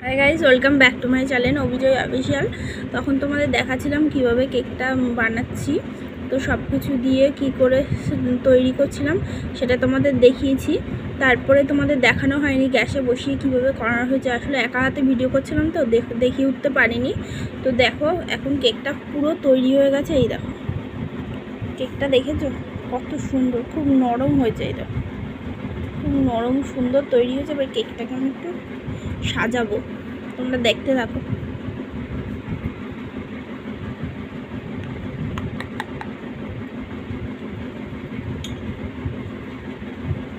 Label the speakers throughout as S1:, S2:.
S1: High guys, welcome back to my channel Abhijay official. তখন তোমাদের দেখাচ্ছিলাম কিভাবে কেকটা বানাচ্ছি, তো সব কিছু দিয়ে কি করে তৈরি করছিলাম সেটা তোমাদের দেখিয়েছি। তারপরে তোমাদের দেখানো হয়নি গ্যাসে বসিয়ে কিভাবে করানো হয়েছে, আসলে একা হাতে ভিডিও করছিলাম তো দেখিয়ে উঠতে পারিনি। তো দেখো এখন কেকটা পুরো তৈরি হয়ে গেছে। এই দেখো কেকটা, দেখেছো কত সুন্দর, খুব নরম হয়েছে। এই দেখো খুব নরম সুন্দর তৈরি হয়েছে। এবার কেকটাকে আমি একটু সাজাবো, তোমরা দেখতে থাকো।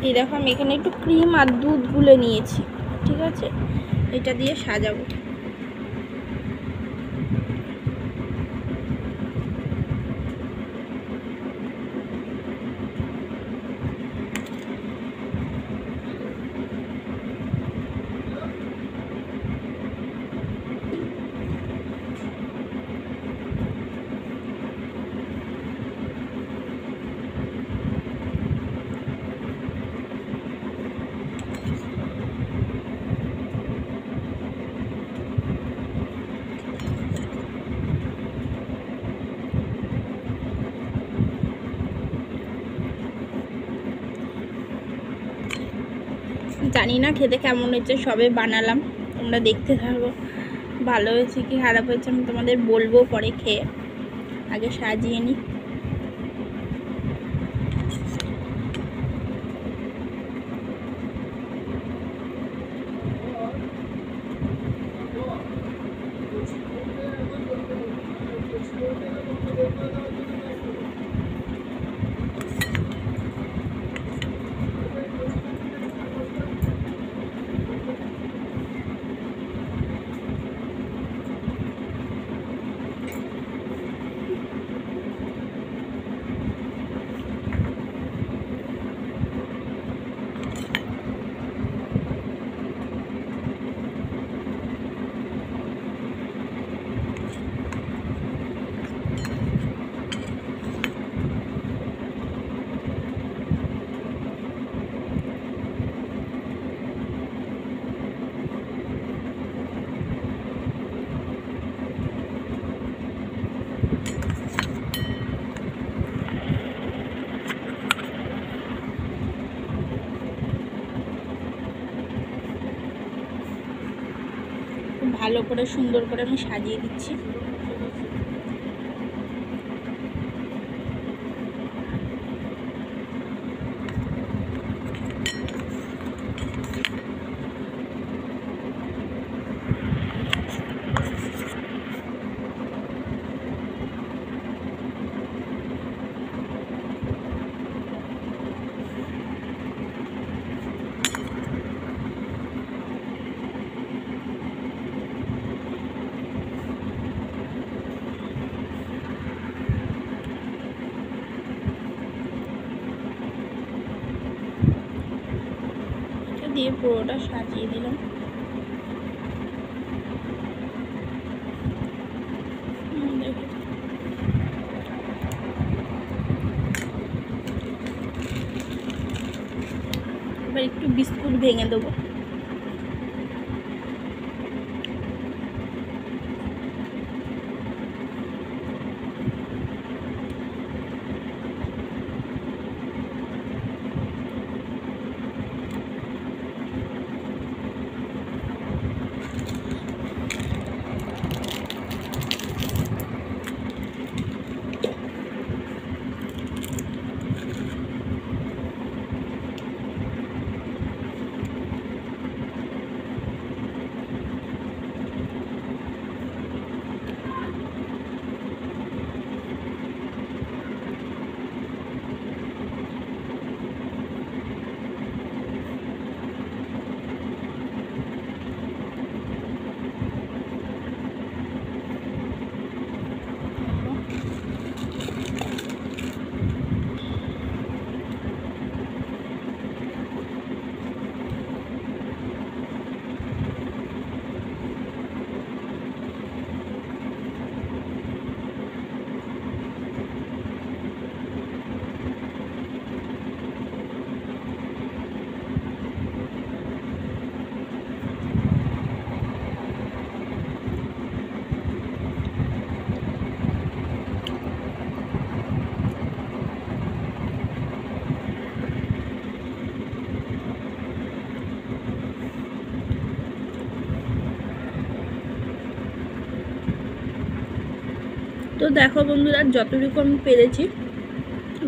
S1: এই দেখো আমি এখানে একটু ক্রিম আর দুধ গুলে নিয়েছি, ঠিক আছে, এটা দিয়ে সাজাবো। জানি না খেতে কেমন হয়েছে, সবে বানালাম, তোমরা দেখতে থাকো। ভালো হয়েছে কি খারাপ হয়েছে আমি তোমাদের বলবো পরে খেয়ে। আগে সাজিয়ে নিই। ভালো করে সুন্দর করে আমি সাজিয়ে দিচ্ছি। দিয়ে পুরোটা সাজিয়ে দিলাম। এবার একটু বিস্কুট ভেঙে দেবো। তো দেখো বন্ধুরা, যতটুকু আমি পেরেছি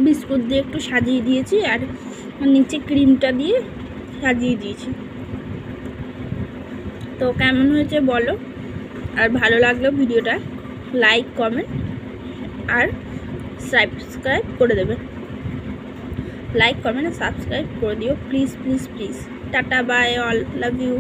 S1: বিস্কুট দিয়ে একটু সাজিয়ে দিয়েছি আর নিচে ক্রিমটা দিয়ে সাজিয়ে দিয়েছি। তো কেমন হয়েছে বলো, আর ভালো লাগলো ভিডিওটা লাইক কমেন্ট আর সাবস্ক্রাইব করে দেবে। লাইক কমেন্ট আর সাবস্ক্রাইব করে দিও please please please. Tata bye all, love you.